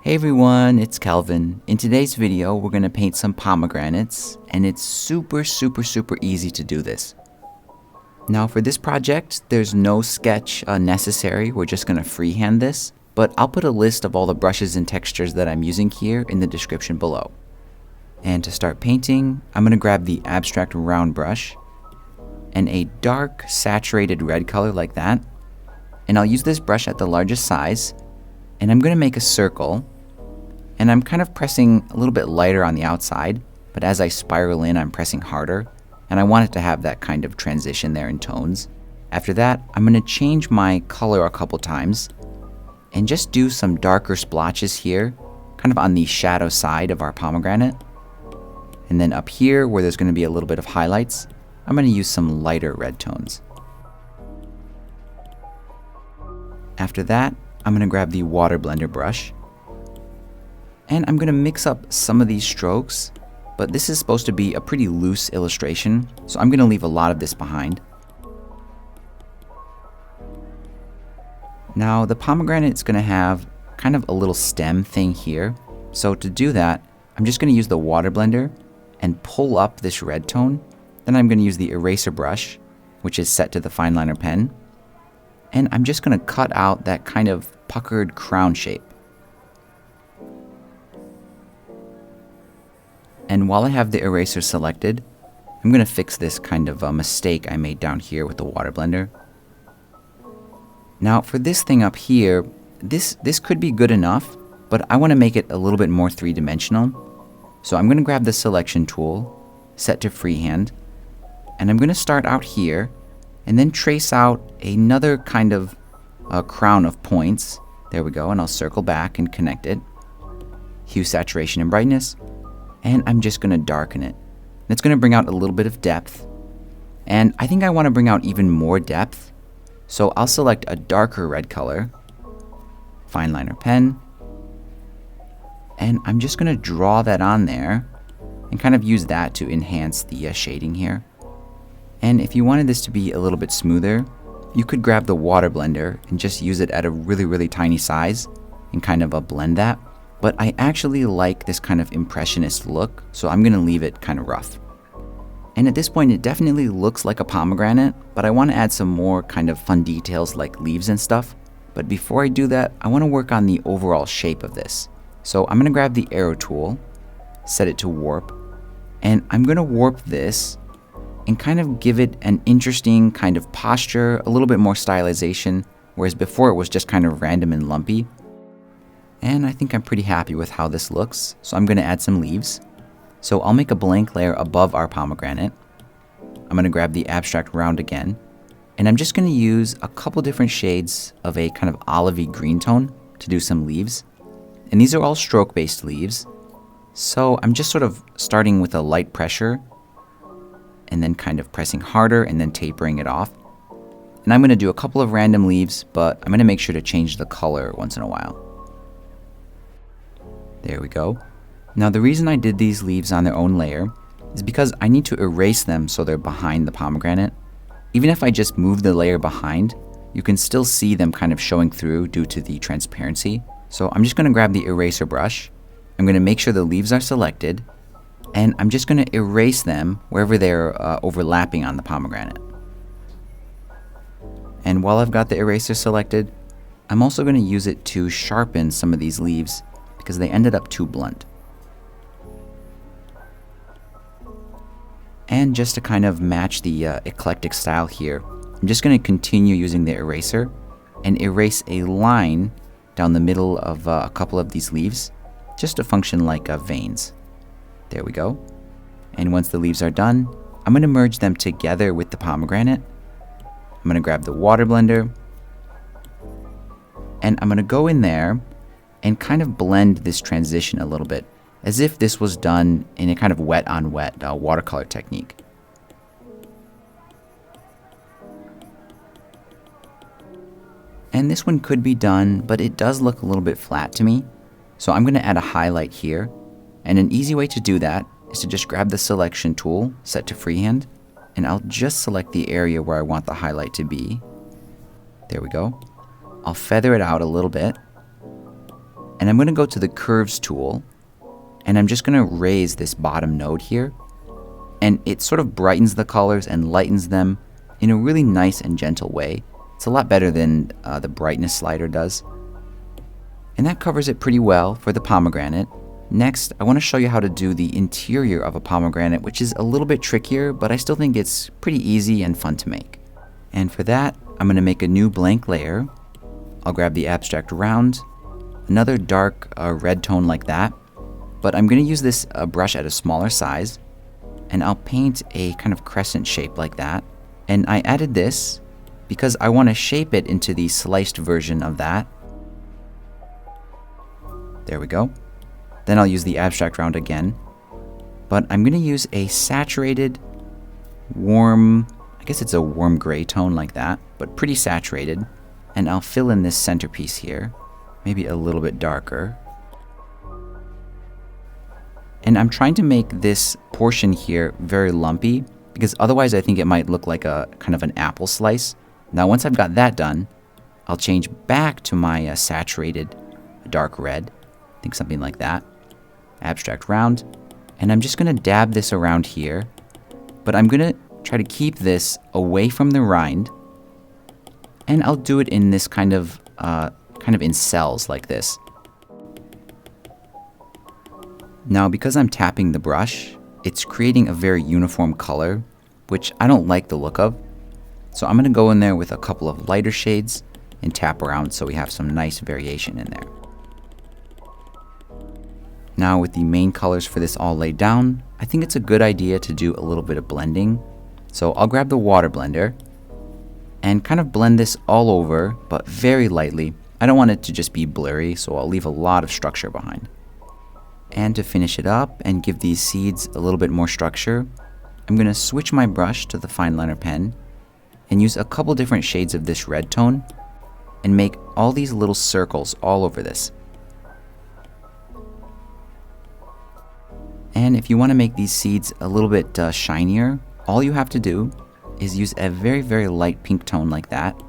Hey everyone, it's Calvin. In today's video, we're going to paint some pomegranates, and it's super easy to do this. Now for this project, there's no sketch necessary. We're just going to freehand this, but I'll put a list of all the brushes and textures that I'm using here in the description below. And to start painting, I'm going to grab the abstract round brush and a dark saturated red color like that. And I'll use this brush at the largest size, and I'm going to make a circle. And I'm kind of pressing a little bit lighter on the outside, but as I spiral in, I'm pressing harder. And I want it to have that kind of transition there in tones. After that, I'm going to change my color a couple times and just do some darker splotches here, kind of on the shadow side of our pomegranate. And then up here, where there's going to be a little bit of highlights, I'm going to use some lighter red tones. After that, I'm going to grab the water blender brush. And I'm going to mix up some of these strokes, but this is supposed to be a pretty loose illustration, so I'm going to leave a lot of this behind. Now the pomegranate is going to have kind of a little stem thing here, so to do that, I'm just going to use the water blender and pull up this red tone. Then I'm going to use the eraser brush, which is set to the fine liner pen, and I'm just going to cut out that kind of puckered crown shape. And while I have the eraser selected, I'm going to fix this kind of a mistake I made down here with the water blender. Now for this thing up here, this could be good enough, but I want to make it a little bit more three-dimensional. So I'm going to grab the selection tool, set to freehand, and I'm going to start out here and then trace out another kind of crown of points. There we go, and I'll circle back and connect it. Hue, saturation, and brightness. And I'm just going to darken it. It's going to bring out a little bit of depth. And I think I want to bring out even more depth. So I'll select a darker red color, fine liner pen, and I'm just going to draw that on there and kind of use that to enhance the shading here. And if you wanted this to be a little bit smoother, you could grab the water blender and just use it at a really tiny size and kind of blend that. But I actually like this kind of impressionist look, so I'm going to leave it kind of rough. And at this point, it definitely looks like a pomegranate, but I want to add some more kind of fun details like leaves and stuff. But before I do that, I want to work on the overall shape of this. So I'm going to grab the arrow tool, set it to warp, and I'm going to warp this and kind of give it an interesting kind of posture, a little bit more stylization, whereas before it was just kind of random and lumpy. And I think I'm pretty happy with how this looks, so I'm going to add some leaves. So I'll make a blank layer above our pomegranate. I'm going to grab the abstract round again, and I'm just going to use a couple different shades of a kind of olivey green tone to do some leaves. And these are all stroke-based leaves, so I'm just sort of starting with a light pressure and then kind of pressing harder and then tapering it off. And I'm going to do a couple of random leaves, but I'm going to make sure to change the color once in a while. There we go. Now the reason I did these leaves on their own layer is because I need to erase them so they're behind the pomegranate. Even if I just move the layer behind, you can still see them kind of showing through due to the transparency. So I'm just going to grab the eraser brush. I'm going to make sure the leaves are selected, and I'm just going to erase them wherever they're overlapping on the pomegranate. And while I've got the eraser selected, I'm also going to use it to sharpen some of these leaves because they ended up too blunt. And just to kind of match the eclectic style here, I'm just going to continue using the eraser and erase a line down the middle of a couple of these leaves, just to function like veins. There we go. And once the leaves are done, I'm going to merge them together with the pomegranate. I'm going to grab the water blender, and I'm going to go in there and kind of blend this transition a little bit, as if this was done in a kind of wet on wet watercolor technique. And this one could be done, but it does look a little bit flat to me. So I'm going to add a highlight here. And an easy way to do that is to just grab the selection tool, set to freehand, and I'll just select the area where I want the highlight to be. There we go. I'll feather it out a little bit, And I'm going to go to the curves tool, and I'm just going to raise this bottom node here. And it sort of brightens the colors and lightens them in a really nice and gentle way. It's a lot better than the brightness slider does. And that covers it pretty well for the pomegranate. Next, I want to show you how to do the interior of a pomegranate, which is a little bit trickier, but I still think it's pretty easy and fun to make. And for that, I'm going to make a new blank layer. I'll grab the abstract round, another dark red tone like that, but I'm going to use this brush at a smaller size, and I'll paint a kind of crescent shape like that. And I added this because I want to shape it into the sliced version of that. There we go. Then I'll use the abstract round again, but I'm going to use a saturated, warm, I guess it's a warm gray tone like that, but pretty saturated. And I'll fill in this centerpiece here, maybe a little bit darker. And I'm trying to make this portion here very lumpy, because otherwise I think it might look like a kind of an apple slice. Now once I've got that done, I'll change back to my saturated dark red. I think something like that. Abstract round. And I'm just going to dab this around here, but I'm going to try to keep this away from the rind. And I'll do it in this kind of in cells like this. Now, because I'm tapping the brush, it's creating a very uniform color, which I don't like the look of. So I'm going to go in there with a couple of lighter shades and tap around so we have some nice variation in there. Now, with the main colors for this all laid down, I think it's a good idea to do a little bit of blending. So I'll grab the water blender and kind of blend this all over, but very lightly. I don't want it to just be blurry, so I'll leave a lot of structure behind. And to finish it up and give these seeds a little bit more structure, I'm going to switch my brush to the fine liner pen and use a couple different shades of this red tone and make all these little circles all over this. And if you want to make these seeds a little bit shinier, all you have to do is use a very, very light pink tone like that,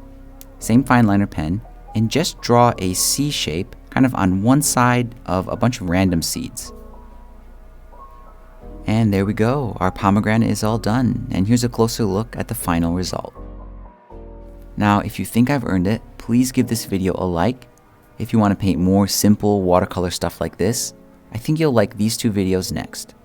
same fine liner pen, and just draw a C shape kind of on one side of a bunch of random seeds. And there we go, our pomegranate is all done, and here's a closer look at the final result. Now, if you think I've earned it, please give this video a like. If you want to paint more simple watercolor stuff like this, I think you'll like these two videos next.